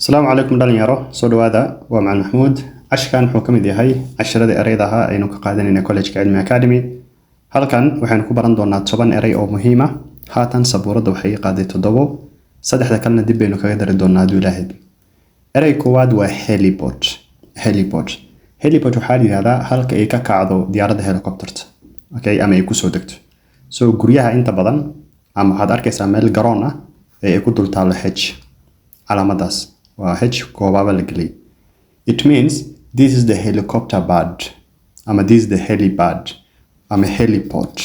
السلام عليكم dhalinyaro soo dhawaada waa macalin Maxamuud ashkan wuxuu kamid yahay casharada ereyadaha aynu ka qaadanayna college-ka Cilmi Academy halkan waxaan ku baran doonaa 10 erey oo muhiim ah haatan sabuurada waxay qaaday 7 saddexda kalena dib baynu kaga dari doonaa haduu ilaahay erey koowaad waa heliport waxaa la yiraahdaa halka ay ka kacdo diyaaradda helicopter-ta okay ama ay ku soo degto soo guryaha inta badan ama waxaad arkaysaa meel garoon ah ee ku dul taalo H calaamadaas waa H koobaaba la gelay. It means this is the helicopter pad. This is the helipad. Heliport.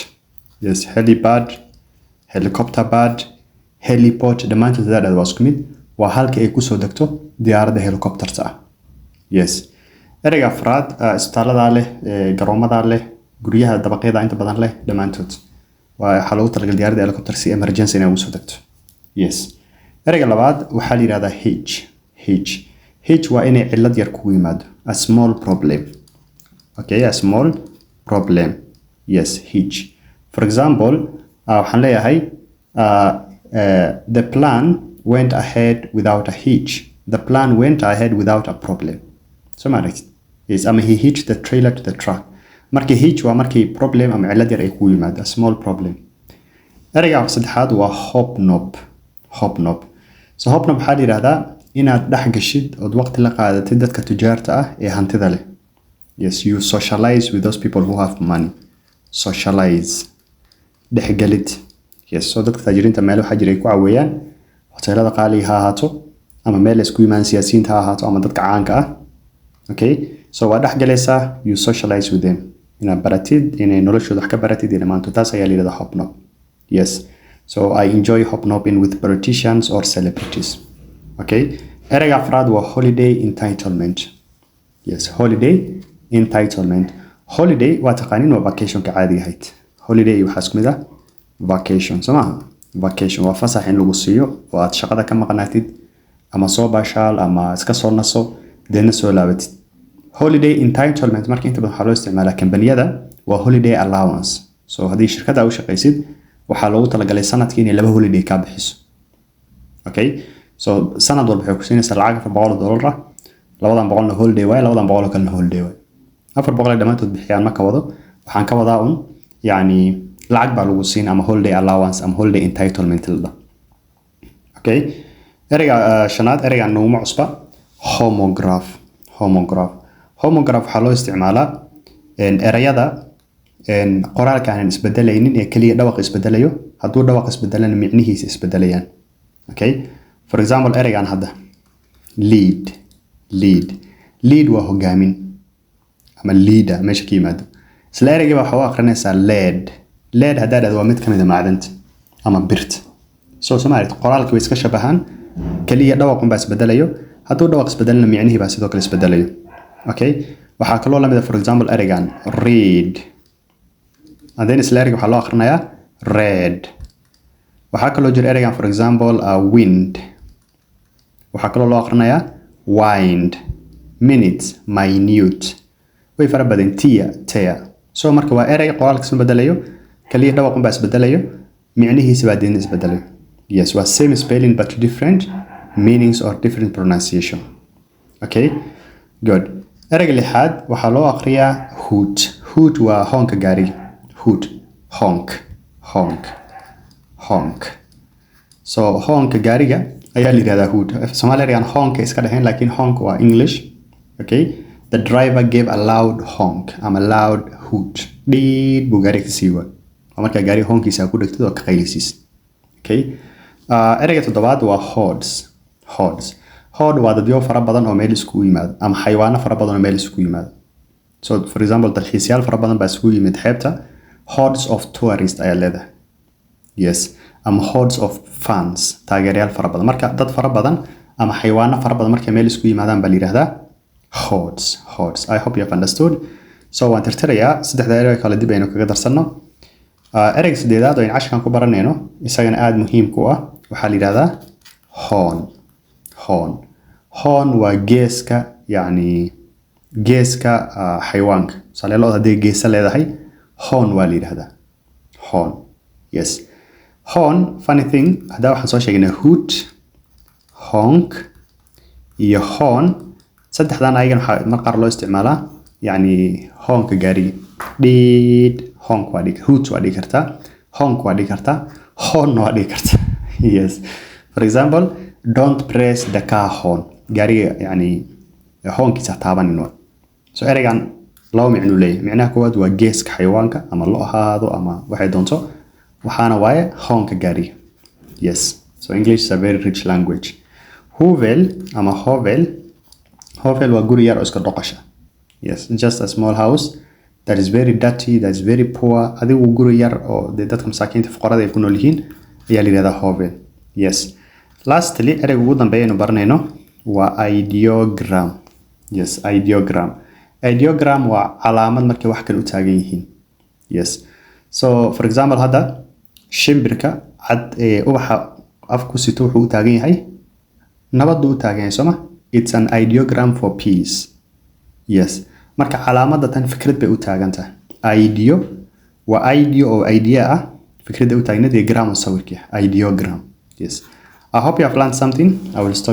Yes, helipad, helicopter pad, heliport. Dhammaantood that was kumid waa halka ay ku soo degto diyaaradda helicopter-ta. Yes. Ereyga afraad isbitaalada leh, garoomada leh, guryaha dabaqyada inta badan leh dhammaantood. Waa waxa loogu talagalay diyaaradda helicopter si emergency inay u soo degto. Yes. ereyga labaad waxaa la yiraahdaa H waa inay cilad yar kugu yimaado a small problem. Okay, a small problem. Yes, H. For example, waxaan leeyahay the plan went ahead without a hitch. The plan went ahead without a problem. So market. Yes, he hitched the trailer to the truck. Markii hitch waa markii problem ama cilad yar ay kugu yimaado a small problem. ereyga saddexaad waa hobnob. So hobnob waxaa la yiraahdaa inaad dhex gashid oo waqti la qaadatid dadka tujaarta ah ee hantida leh. Yes, you socialize with those people who have money. Socialize. Dhexgalid. Yes, so dadka taajiriinta meel waxa jiray ku caawiyaan hoteelada qaaliga ha ahaato ama meel isku yimaan siyaasiyiinta ha ahaato ama dadka caanka ah. Okay, so waa dhexgalaysaa you socialize with them. Inaad baratid inay noloshooda wax ka baratid inay maanta taas ayaa la yiraahdaa hobnob. Yes. So I enjoy hobnobbing with politicians or celebrities. Okay. Ereyga afraad waa holiday entitlement. Yes, holiday entitlement. Holiday waa taqaanin waa vacation ka caadiga ahayd. Holiday waxaa isku mid ah vacation. Somaha vacation waa fasax in lagu siiyo oo aad shaqada ka maqnaatid ama soo baashaal ama iska soo naso deena soo laabatid. Holiday entitlement marka inta badan waxaa loo isticmaalaa kambaniyada waa holiday allowance. So haddii shirkadda u shaqaysid waxaa loogu talagalay sanadkii inay 2 holiday ka bixiso. Okay, so sanad walba waxay ku siinaysaa lacag $400 ah 200 na holiday way 200 kalena holiday way 400 dhamaantood bixiyaan ma ka wado waxaan ka wadaa un yani lacag baa lagu siin ama holiday allowance ama holiday entitlement la. Okay, ereyga shanaad ereyga nuuma cusba homograph waxaa loo isticmaalaa ereyada qoraalka aan isbedelaynin ee kaliya dhawaq isbedelayo hadduu dhawaq isbedelana micnihiisa isbedelayaan. Okay, for example ereygan hadda lead waa hogaamin ama leader meesha ka yimaado isla ereyga waxa uu aqrinaysaa lead haddaad waa mid kamid ah macdanta ama birta. So Soomaaliyeed qoraalka way iska shabahan kaliya dhawaq baa isbedelayo hadduu dhawaq isbedelana micnihiisa baa sidoo kale isbedelayo. Okay, waxaa kaloo la mid ah for example ereygan read and then isla ereyga waxaa loo aqrinayaa red. waxaa kaloo jira ereygan for example wind waxaa kaloo loo aqrinayaa wind minute minute way fara badan tear. So marka waa erey qoraalka isma bedelayo kaliya dhawaq baa isbedelayo micnihiisa baa deena isbedelayo. Yes, waa same spelling but different meanings or different pronunciation. Okay, good. ereyga lixaad waxaa loo aqriyaa hoot waa hoonka gaariga. Hoot, honk. So honka gaariga ayaa la yiraahdaa hoot. Soomaaliyan honk iska dhahayn laakiin honk waa English. Okay, the driver gave a loud honk ama loud hoot. Dhiid buu gaariga ka siiwa marka gaariga honkiisa ku dhigtay oo ka qaylisiis. Okay, ereyga toddobaad waa hordes. Horde waa dadyo fara badan oo meel isku yimaado ama xayawaano fara badan oo meel isku yimaado. So for example dalxiisayaal fara badan baa isku yimid xeebta. Hordes of tourists ayaa leedahay. Yes, ama hordes of fans taageerayaal fara badan marka dad fara badan ama xayawaano fara badan markay meel isku yimaadaan baa la yiraahdaa hordes. I hope you have understood. So waan tirtirayaa saddexda erey kala dib aynu kaga darsano. Ereyga saddexaad oo in cashkan ku baranayno isagana aad muhiim ku ah waxaa la yiraahdaa horn waa geeska yani geeska xayawaanka saleelada haday geesa leedahay horn waa la yiraahdaa horn. Yes, horn funny thing hadda waxaan soo sheegnay hoot honk iyo horn saddexdan ayagana waxa marka loo isticmaalaa yani hornka gaariga did honk waa dhig hoot waa dhig kartaa honk waa dhig kartaa horn waa dhig kartaa yes for example don't press the car horn gaariga yani honkiisa taabanin so ereygan laba micno leeyahay micnaha koowaad waa geeska xayawaanka ama loo ahaado ama waxay doonto waxaana waaye honka gaariga yes so English is a very rich language hovel ama hovel waa guri yar oo iska dhoqasha yes just a small house that is very dirty that is very poor adigu guri yar oo dadka masaakiinta fuqarada ay ku nool yihiin ayaa la yiraahdaa hovel yes lastly ereyga ugu dambeeya inuu baranayno waa ideogram yes ideogram waa calaamad markay wax kale u taagan yihiin yes so for example hadda shimbirka cad ubaxa afku sito wuxuu u taagan yahay nabad u taagan yahay soma it's an ideogram for peace yes marka calaamada tan fikrad bay u taagan tahay ideo waa ideo oo idea ah fikrada u taagnayd gram sawirka ideogram yes I hope you have learned something I will stop